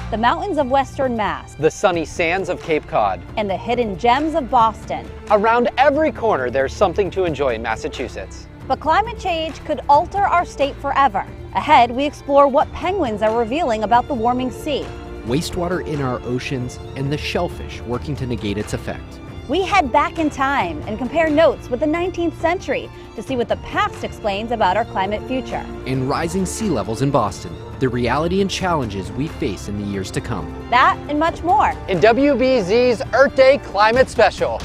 the mountains of Western Mass, the sunny sands of Cape Cod, and the hidden gems of Boston. Around every corner, there's something to enjoy in Massachusetts. But climate change could alter our state forever. Ahead, we explore what penguins are revealing about the warming sea, wastewater in our oceans, and the shellfish working to negate its effect. We head back in time and compare notes with the 19th century to see what the past explains about our climate future. And rising sea levels in Boston, the reality and challenges we face in the years to come. That and much more in WBZ's Earth Day Climate Special.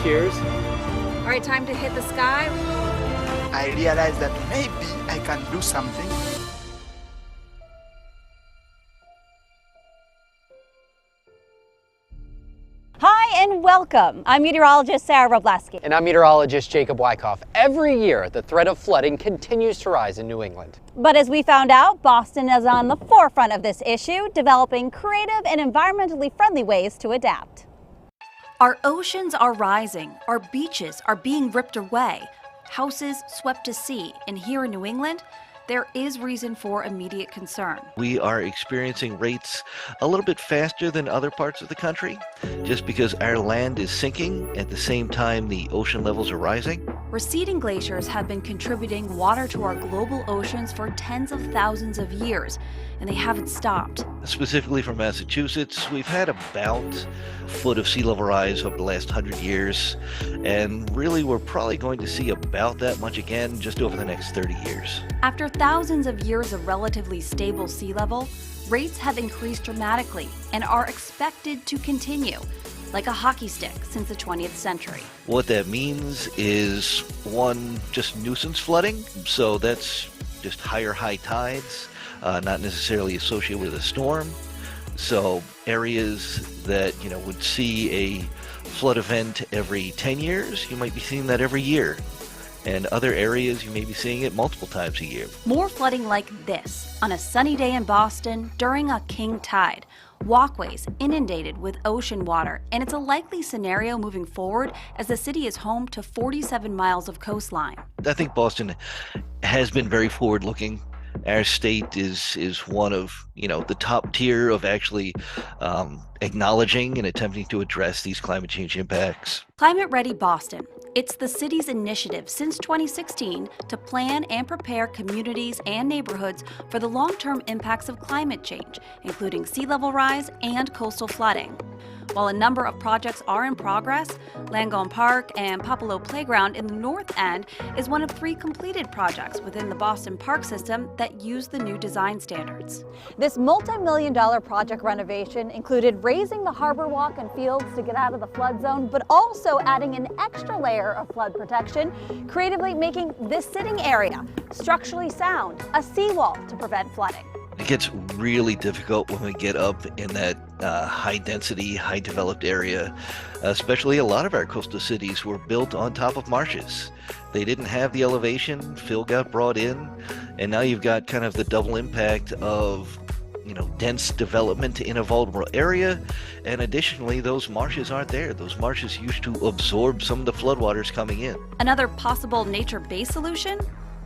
Cheers. All right, time to hit the sky. I realized that maybe I can do something. Hi and welcome. I'm meteorologist Sarah Wroblewski. And I'm meteorologist Jacob Wycoff. Every year, the threat of flooding continues to rise in New England. But as we found out, Boston is on the forefront of this issue, developing creative and environmentally friendly ways to adapt. Our oceans are rising, our beaches are being ripped away, houses swept to sea, and here in New England, there is reason for immediate concern. We are experiencing rates a little bit faster than other parts of the country, just because our land is sinking at the same time the ocean levels are rising. Receding glaciers have been contributing water to our global oceans for tens of thousands of years, and they haven't stopped. Specifically for Massachusetts, we've had about a foot of sea level rise over the last 100 years, and really we're probably going to see about that much again just over the next 30 years. After thousands of years of relatively stable sea level, rates have increased dramatically and are expected to continue, like a hockey stick since the 20th century. What that means is, one, just nuisance flooding, so that's just higher high tides, not necessarily associated with a storm. So areas that, would see a flood event every 10 years, you might be seeing that every year. And other areas, you may be seeing it multiple times a year. More flooding like this on a sunny day in Boston during a king tide. Walkways inundated with ocean water, and it's a likely scenario moving forward as the city is home to 47 miles of coastline. I think Boston has been very forward-looking. Our state is one of, the top tier of actually acknowledging and attempting to address these climate change impacts. Climate Ready Boston. It's the city's initiative since 2016 to plan and prepare communities and neighborhoods for the long-term impacts of climate change, including sea level rise and coastal flooding. While a number of projects are in progress, Langone Park and Popolo Playground in the North End is one of 3 completed projects within the Boston Park system that use the new design standards. This multi-million-dollar project renovation included raising the harbor walk and fields to get out of the flood zone, but also adding an extra layer of flood protection, creatively making this sitting area structurally sound, a seawall to prevent flooding. It gets really difficult when we get up in that high density, high developed area. Especially a lot of our coastal cities were built on top of marshes. They didn't have the elevation, fill got brought in, and now you've got kind of the double impact of dense development in a vulnerable area, and additionally those marshes aren't there. Those marshes used to absorb some of the floodwaters coming in. Another possible nature-based solution?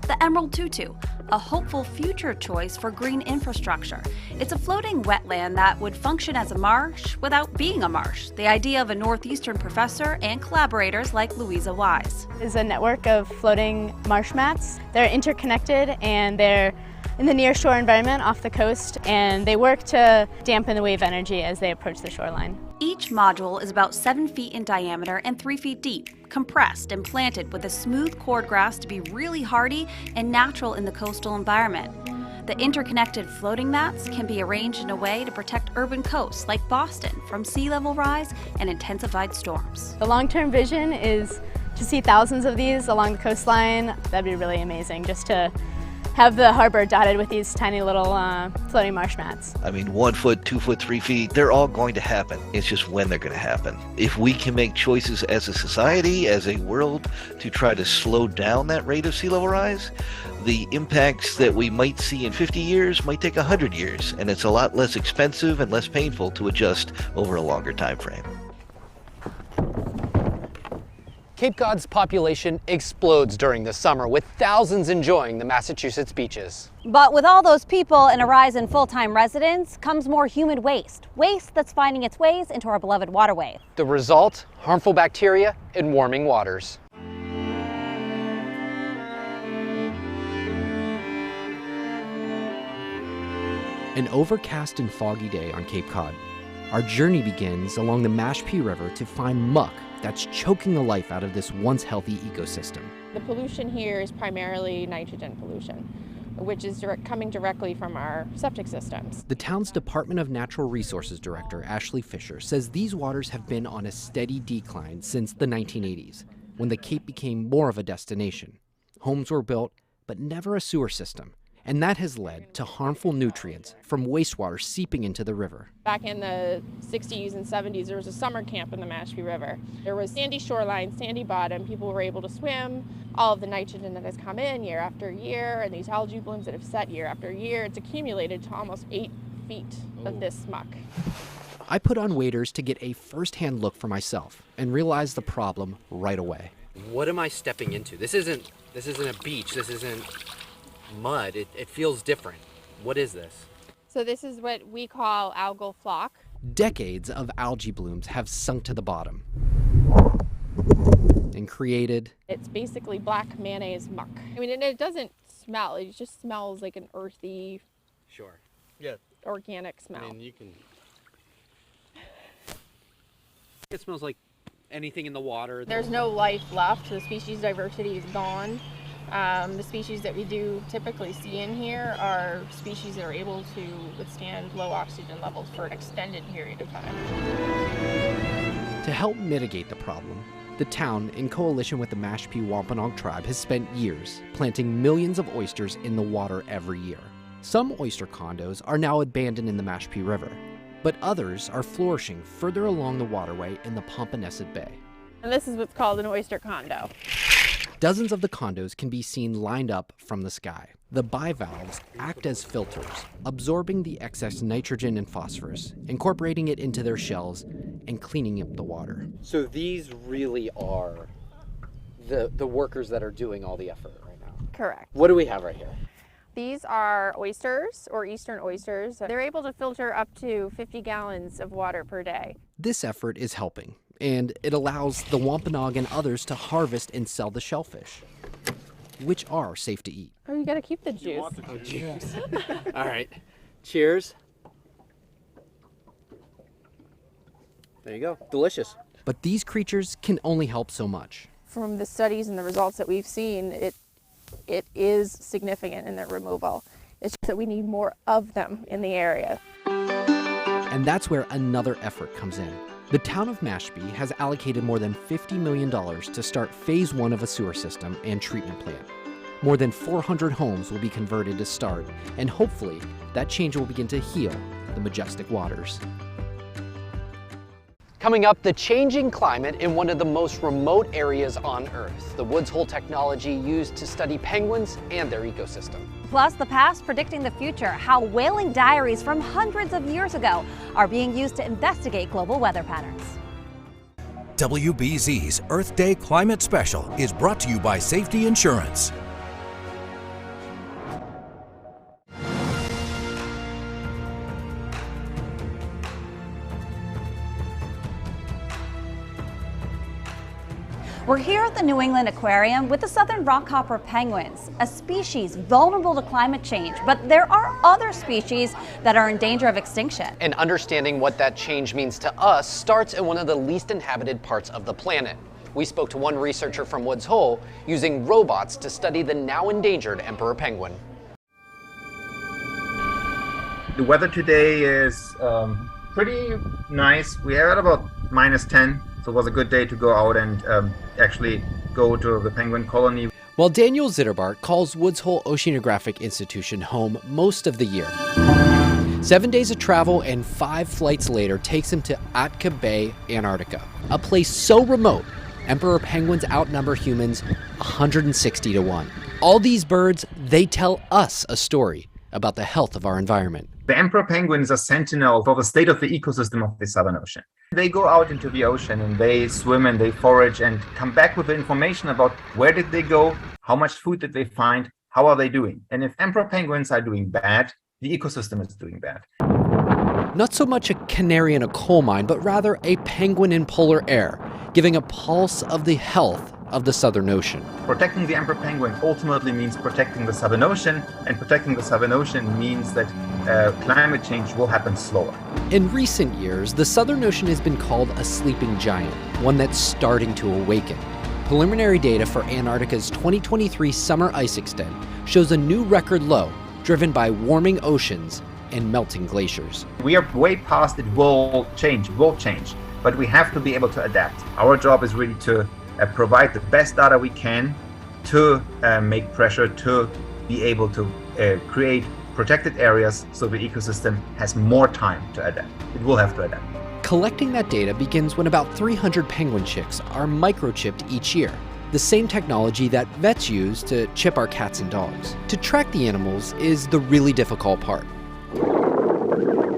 The Emerald Tutu, a hopeful future choice for green infrastructure. It's a floating wetland that would function as a marsh without being a marsh. The idea of a Northeastern professor and collaborators like Louisa Wise. It's a network of floating marsh mats. They're interconnected and they're in the near-shore environment off the coast, and they work to dampen the wave energy as they approach the shoreline. Each module is about 7 feet in diameter and 3 feet deep, compressed and planted with a smooth cordgrass to be really hardy and natural in the coastal environment. The interconnected floating mats can be arranged in a way to protect urban coasts like Boston from sea level rise and intensified storms. The long-term vision is to see thousands of these along the coastline. That'd be really amazing, just to have the harbor dotted with these tiny little floating marsh mats. I mean, 1 foot, 2 foot, 3 feet, they're all going to happen. It's just when they're going to happen. If we can make choices as a society, as a world, to try to slow down that rate of sea level rise, the impacts that we might see in 50 years might take 100 years, and it's a lot less expensive and less painful to adjust over a longer time frame. Cape Cod's population explodes during the summer, with thousands enjoying the Massachusetts beaches. But with all those people and a rise in full-time residents comes more human waste. Waste that's finding its ways into our beloved waterway. The result? Harmful bacteria in warming waters. An overcast and foggy day on Cape Cod. Our journey begins along the Mashpee River to find muck that's choking the life out of this once healthy ecosystem. The pollution here is primarily nitrogen pollution, which is coming directly from our septic systems. The town's Department of Natural Resources Director, Ashley Fisher, says these waters have been on a steady decline since the 1980s, when the Cape became more of a destination. Homes were built, but never a sewer system. And that has led to harmful nutrients from wastewater seeping into the river. Back in the 60s and 70s, there was a summer camp in the Mashpee River. There was sandy shoreline, sandy bottom. People were able to swim. All of the nitrogen that has come in year after year, and these algae blooms that have set year after year, it's accumulated to almost 8 feet of this muck. I put on waders to get a first-hand look for myself and realized the problem right away. What am I stepping into? This isn't a beach. This isn't mud. It feels different. What is this? So this is what we call algal flock. Decades of algae blooms have sunk to the bottom and created... It's basically black mayonnaise muck. I mean, and it doesn't smell. It just smells like an earthy, Sure. Yeah. organic smell. I mean, you can... It smells like anything in the water. There's no life left. The species diversity is gone. The species that we do typically see in here are species that are able to withstand low oxygen levels for an extended period of time. To help mitigate the problem, the town, in coalition with the Mashpee Wampanoag tribe, has spent years planting millions of oysters in the water every year. Some oyster condos are now abandoned in the Mashpee River, but others are flourishing further along the waterway in the Pompanesett Bay. And this is what's called an oyster condo. Dozens of the condos can be seen lined up from the sky. The bivalves act as filters, absorbing the excess nitrogen and phosphorus, incorporating it into their shells, and cleaning up the water. So these really are the workers that are doing all the effort right now. Correct. What do we have right here? These are oysters, or eastern oysters. They're able to filter up to 50 gallons of water per day. This effort is helping, and it allows the Wampanoag and others to harvest and sell the shellfish, which are safe to eat. Oh, you gotta keep the juice. Oh, juice. All right. Cheers. There you go. Delicious. But these creatures can only help so much. From the studies and the results that we've seen, it is significant in their removal. It's just that we need more of them in the area. And that's where another effort comes in. The town of Mashpee has allocated more than $50 million to start phase 1 of a sewer system and treatment plant. More than 400 homes will be converted to start, and hopefully that change will begin to heal the majestic waters. Coming up, the changing climate in one of the most remote areas on Earth, the Woods Hole technology used to study penguins and their ecosystem. Plus, the past predicting the future, how whaling diaries from hundreds of years ago are being used to investigate global weather patterns. WBZ's Earth Day Climate Special is brought to you by Safety Insurance. We're here at the New England Aquarium with the southern rockhopper penguins, a species vulnerable to climate change, but there are other species that are in danger of extinction. And understanding what that change means to us starts in one of the least inhabited parts of the planet. We spoke to one researcher from Woods Hole using robots to study the now endangered emperor penguin. The weather today is pretty nice. We are at about -10. So it was a good day to go out and actually go to the penguin colony. While Daniel Zitterbart calls Woods Hole Oceanographic Institution home most of the year, 7 days of travel and 5 flights later takes him to Atka Bay, Antarctica, a place so remote, emperor penguins outnumber humans 160 to 1. All these birds, they tell us a story about the health of our environment. The emperor penguin is a sentinel for the state of the ecosystem of the Southern Ocean. They go out into the ocean and they swim and they forage and come back with the information about where did they go, how much food did they find, how are they doing. And if emperor penguins are doing bad, the ecosystem is doing bad. Not so much a canary in a coal mine, but rather a penguin in polar air, giving a pulse of the health of the Southern Ocean. Protecting the emperor penguin ultimately means protecting the Southern Ocean, and protecting the Southern Ocean means that climate change will happen slower. In recent years, the Southern Ocean has been called a sleeping giant, one that's starting to awaken. Preliminary data for Antarctica's 2023 summer ice extent shows a new record low, driven by warming oceans and melting glaciers. We are way past it will change, but we have to be able to adapt. Our job is really to provide the best data we can to make pressure to be able to create protected areas so the ecosystem has more time to adapt. It will have to adapt. Collecting that data begins when about 300 penguin chicks are microchipped each year, the same technology that vets use to chip our cats and dogs. To track the animals is the really difficult part.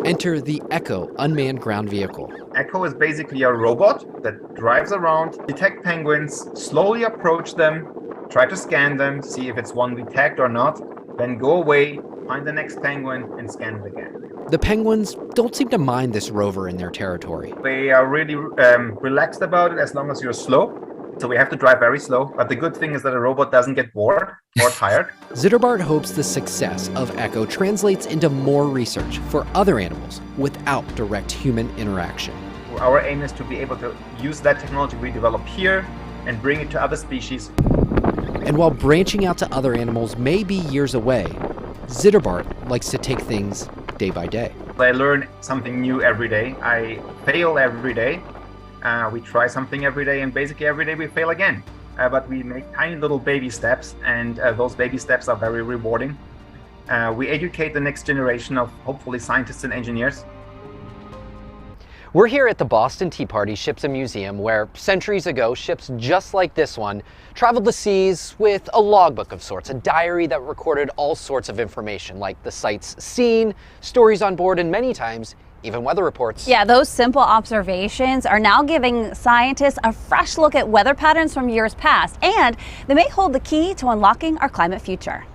Enter the Echo unmanned ground vehicle. Echo is basically a robot that drives around, detect penguins, slowly approach them, try to scan them, see if it's one we tagged or not, then go away, find the next penguin, and scan it again. The penguins don't seem to mind this rover in their territory. They are really relaxed about it as long as you're slow. So we have to drive very slow, but the good thing is that a robot doesn't get bored or tired. Zitterbart hopes the success of Echo translates into more research for other animals without direct human interaction. Our aim is to be able to use that technology we develop here and bring it to other species. And while branching out to other animals may be years away, Zitterbart likes to take things day by day. I learn something new every day. I fail every day. We try something every day, and basically every day we fail again. But we make tiny little baby steps, and those baby steps are very rewarding. We educate the next generation of hopefully scientists and engineers. We're here at the Boston Tea Party Ships and Museum, where centuries ago, ships just like this one traveled the seas with a logbook of sorts, a diary that recorded all sorts of information, like the sights seen, stories on board, and many times, even weather reports. Yeah, those simple observations are now giving scientists a fresh look at weather patterns from years past, and they may hold the key to unlocking our climate future.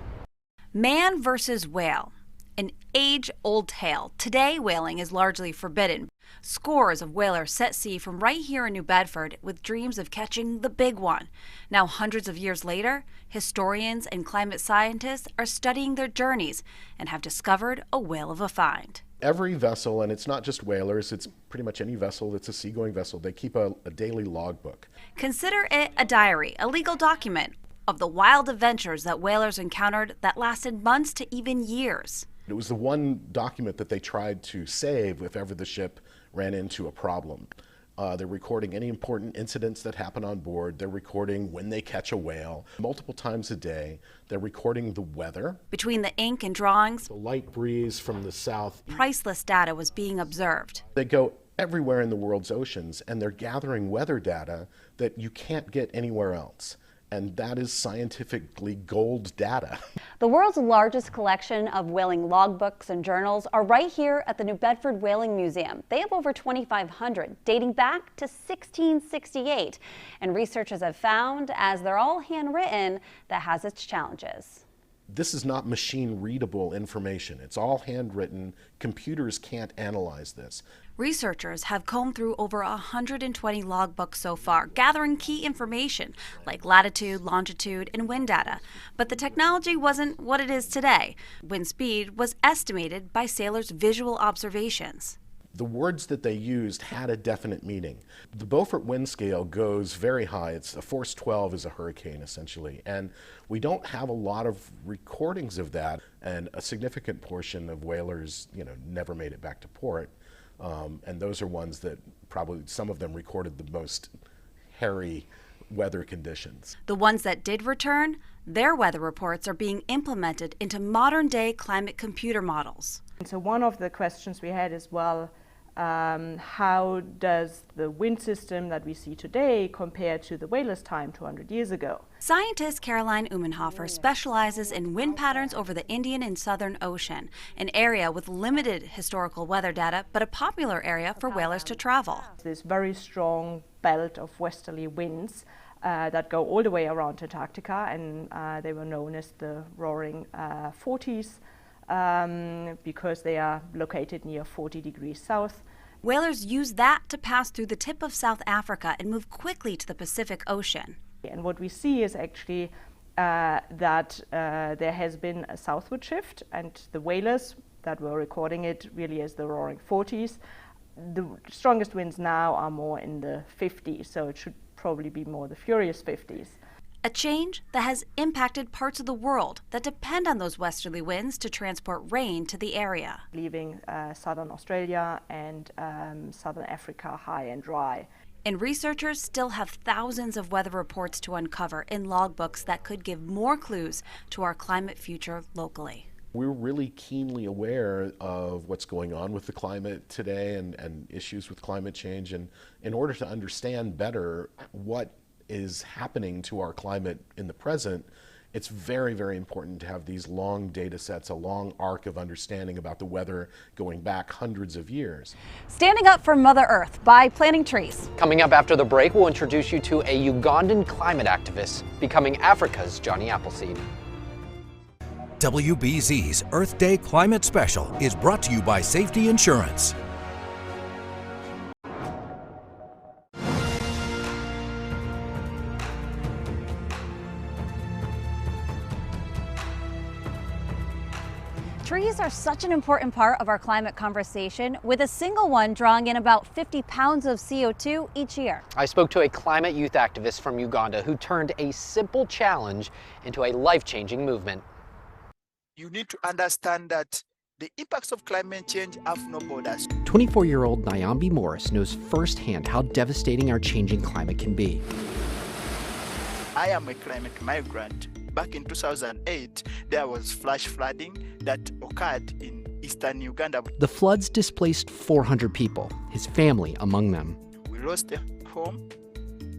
Man versus whale, an age-old tale. Today, whaling is largely forbidden. Scores of whalers set sea from right here in New Bedford with dreams of catching the big one. Now, hundreds of years later, historians and climate scientists are studying their journeys and have discovered a whale of a find. Every vessel, and it's not just whalers, it's pretty much any vessel that's a seagoing vessel, they keep a daily logbook. Consider it a diary, a legal document of the wild adventures that whalers encountered that lasted months to even years. It was the one document that they tried to save if ever the ship ran into a problem. They're recording any important incidents that happen on board. They're recording when they catch a whale. Multiple times a day, they're recording the weather. Between the ink and drawings, the light breeze from the south. Priceless data was being observed. They go everywhere in the world's oceans, and they're gathering weather data that you can't get anywhere else. And that is scientifically gold data. The world's largest collection of whaling logbooks and journals are right here at the New Bedford Whaling Museum. They have over 2,500, dating back to 1668. And researchers have found, as they're all handwritten, that has its challenges. This is not machine-readable information. It's all handwritten. Computers can't analyze this. Researchers have combed through over 120 logbooks so far, gathering key information like latitude, longitude, and wind data. But the technology wasn't what it is today. Wind speed was estimated by sailors' visual observations. The words that they used had a definite meaning. The Beaufort wind scale goes very high. It's a force 12 is a hurricane, essentially. And we don't have a lot of recordings of that. And a significant portion of whalers, never made it back to port. And those are ones that probably, some of them recorded the most hairy weather conditions. The ones that did return, their weather reports are being implemented into modern-day climate computer models. So one of the questions we had as well, How does the wind system that we see today compare to the whalers' time 200 years ago? Scientist Caroline Umenhofer specializes in wind patterns over the Indian and Southern Ocean, an area with limited historical weather data, but a popular area for whalers to travel. This very strong belt of westerly winds that go all the way around Antarctica, and they were known as the Roaring 40s. Because they are located near 40 degrees south. Whalers use that to pass through the tip of South Africa and move quickly to the Pacific Ocean. And what we see is actually that there has been a southward shift, and the whalers that were recording it really as the Roaring 40s. The strongest winds now are more in the 50s, so it should probably be more the furious 50s. A change that has impacted parts of the world that depend on those westerly winds to transport rain to the area. Leaving southern Australia and southern Africa high and dry. And researchers still have thousands of weather reports to uncover in logbooks that could give more clues to our climate future locally. We're really keenly aware of what's going on with the climate today and issues with climate change. And in order to understand better what is happening to our climate in the present, it's very, very important to have these long data sets, a long arc of understanding about the weather going back hundreds of years. Standing up for Mother Earth by planting trees. Coming up after the break, we'll introduce you to a Ugandan climate activist becoming Africa's Johnny Appleseed. WBZ's Earth Day Climate Special is brought to you by Safety Insurance. Trees are such an important part of our climate conversation, with a single one drawing in about 50 pounds of CO2 each year. I spoke to a climate youth activist from Uganda who turned a simple challenge into a life-changing movement. You need to understand that the impacts of climate change have no borders. 24-year-old Naomi Morris knows firsthand how devastating our changing climate can be. I am a climate migrant. Back in 2008, there was flash flooding that occurred in eastern Uganda. The floods displaced 400 people, his family among them. We lost a home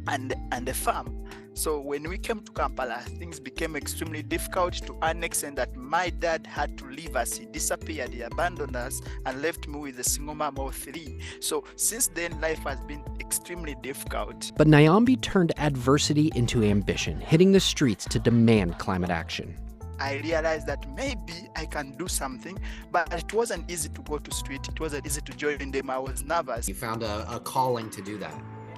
and a farm. So when we came to Kampala, things became extremely difficult to annex, and that my dad had to leave us. He disappeared, he abandoned us and left me with a single mom of 3. So since then, life has been extremely difficult. But Naomi turned adversity into ambition, hitting the streets to demand climate action. I realized that maybe I can do something, but it wasn't easy to go to street. It wasn't easy to join them. I was nervous. You found a calling to do that.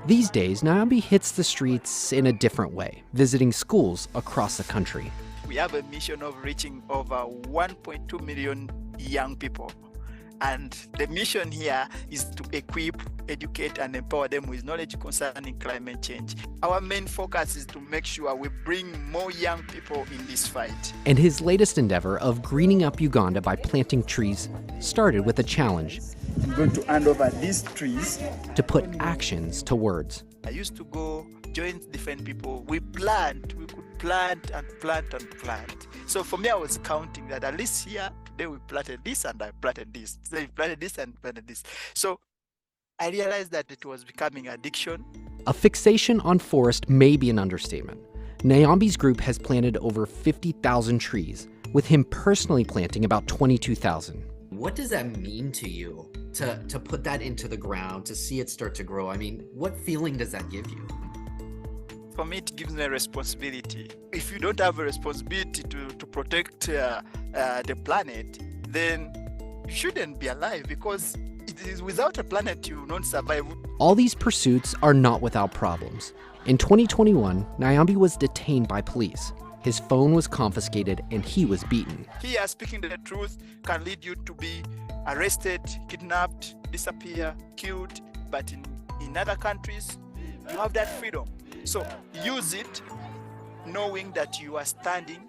These days, Naomi hits the streets in a different way, visiting schools across the country. We have a mission of reaching over 1.2 million young people. And the mission here is to equip, educate, and empower them with knowledge concerning climate change. Our main focus is to make sure we bring more young people in this fight. And his latest endeavor of greening up Uganda by planting trees started with a challenge. I'm going to hand over these trees to put actions to words. I used to go join different people. We plant, we could plant and plant and plant. So for me, I was counting that at least here, today we planted this and I planted this. Then we planted this and planted this. So I realized that it was becoming addiction. A fixation on forest may be an understatement. Naomi's group has planted over 50,000 trees, with him personally planting about 22,000. What does that mean to you to put that into the ground, to see it start to grow? I mean, what feeling does that give you? For me, it gives me a responsibility. If you don't have a responsibility to protect the planet, then you shouldn't be alive, because it is without a planet you will not survive. All these pursuits are not without problems. In 2021, Naomi was detained by police. His phone was confiscated and he was beaten. Here, speaking the truth can lead you to be arrested, kidnapped, disappear, killed. But in other countries, you have that freedom. So use it, knowing that you are standing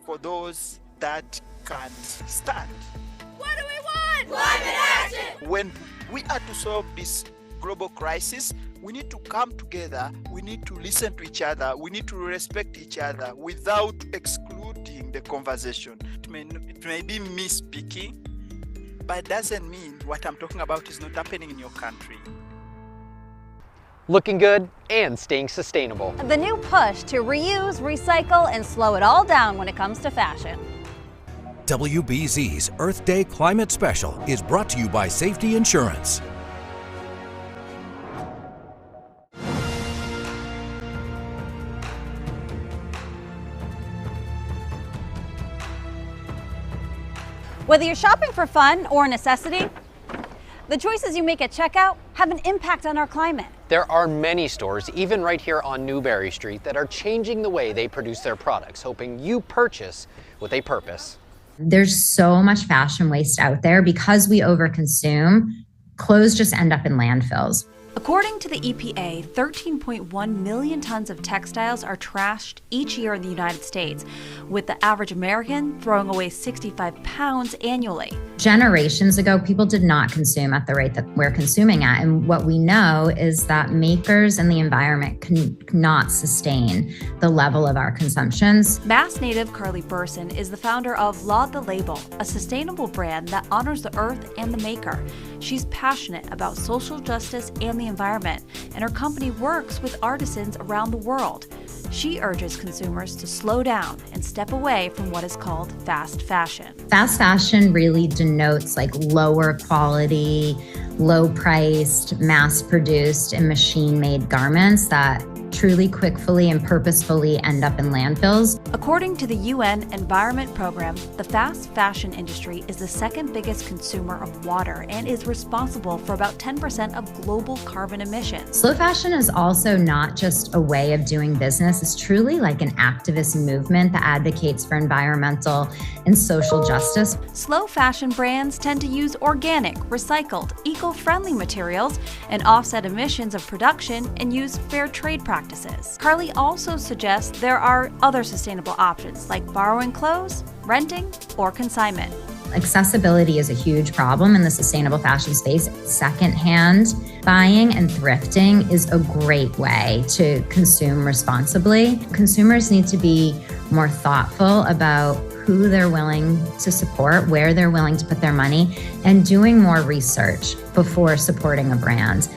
for those that can't stand. What do we want? Climate action! When we are to solve this global crisis, we need to come together, we need to listen to each other, we need to respect each other without excluding the conversation. It may be me speaking, but doesn't mean what I'm talking about is not happening in your country. Looking good and staying sustainable. The new push to reuse, recycle, and slow it all down when it comes to fashion. WBZ's Earth Day Climate Special is brought to you by Safety Insurance. Whether you're shopping for fun or necessity, the choices you make at checkout have an impact on our climate. There are many stores, even right here on Newberry Street, that are changing the way they produce their products, hoping you purchase with a purpose. There's so much fashion waste out there because we overconsume. Clothes just end up in landfills. According to the EPA, 13.1 million tons of textiles are trashed each year in the United States, with the average American throwing away 65 pounds annually. Generations ago, people did not consume at the rate that we're consuming at. And what we know is that makers and the environment cannot sustain the level of our consumptions. Mass native Carly Burson is the founder of Laud the Label, a sustainable brand that honors the earth and the maker. She's passionate about social justice and the environment, and her company works with artisans around the world. She urges consumers to slow down and step away from what is called fast fashion. Fast fashion really denotes like lower quality, low priced, mass produced, and machine made garments that truly quickly and purposefully end up in landfills. According to the UN Environment Program, the fast fashion industry is the second biggest consumer of water and is responsible for about 10% of global carbon emissions. Slow fashion is also not just a way of doing business, it's truly like an activist movement that advocates for environmental and social justice. Slow fashion brands tend to use organic, recycled, eco-friendly materials and offset emissions of production and use fair trade practices. Carly also suggests there are other sustainable options like borrowing clothes, renting, or consignment. Accessibility is a huge problem in the sustainable fashion space. Secondhand buying and thrifting is a great way to consume responsibly. Consumers need to be more thoughtful about who they're willing to support, where they're willing to put their money, and doing more research before supporting a brand.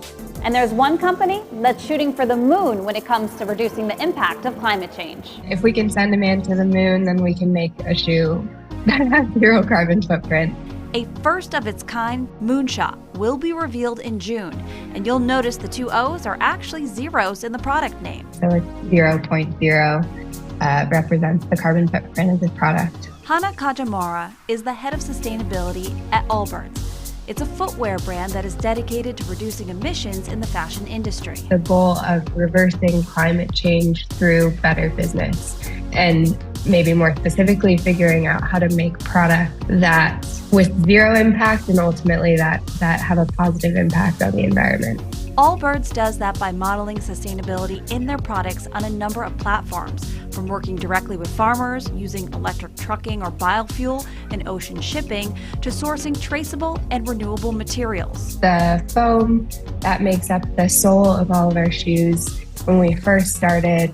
And there's one company that's shooting for the moon when it comes to reducing the impact of climate change. If we can send a man to the moon, then we can make a shoe that has zero carbon footprint. A first of its kind moonshot will be revealed in June, and you'll notice the two O's are actually zeros in the product name. So it's 0.0 represents the carbon footprint of this product. Hana Kajimura is the head of sustainability at Allbirds. It's a footwear brand that is dedicated to reducing emissions in the fashion industry. The goal of reversing climate change through better business, and maybe more specifically figuring out how to make products that with zero impact and ultimately that have a positive impact on the environment. Allbirds does that by modeling sustainability in their products on a number of platforms, from working directly with farmers, using electric trucking or biofuel and ocean shipping, to sourcing traceable and renewable materials. The foam that makes up the sole of all of our shoes, when we first started,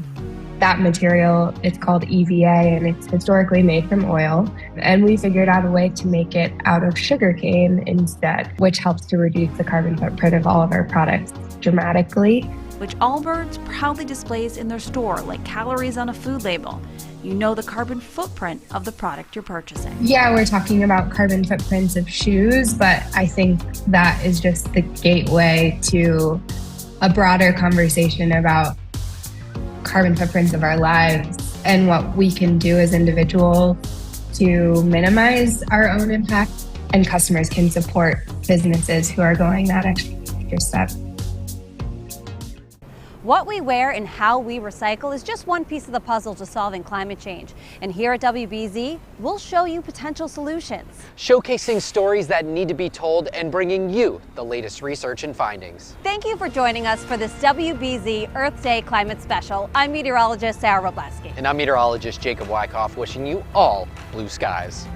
that material, it's called EVA, and it's historically made from oil. And we figured out a way to make it out of sugarcane instead, which helps to reduce the carbon footprint of all of our products dramatically. Which Allbirds proudly displays in their store like calories on a food label. You know the carbon footprint of the product you're purchasing. Yeah, we're talking about carbon footprints of shoes, but I think that is just the gateway to a broader conversation about carbon footprints of our lives and what we can do as individuals to minimize our own impact, and customers can support businesses who are going that extra step. What we wear and how we recycle is just one piece of the puzzle to solving climate change. And here at WBZ, we'll show you potential solutions. Showcasing stories that need to be told and bringing you the latest research and findings. Thank you for joining us for this WBZ Earth Day Climate Special. I'm meteorologist Sarah Wroblewski. And I'm meteorologist Jacob Wycoff, wishing you all blue skies.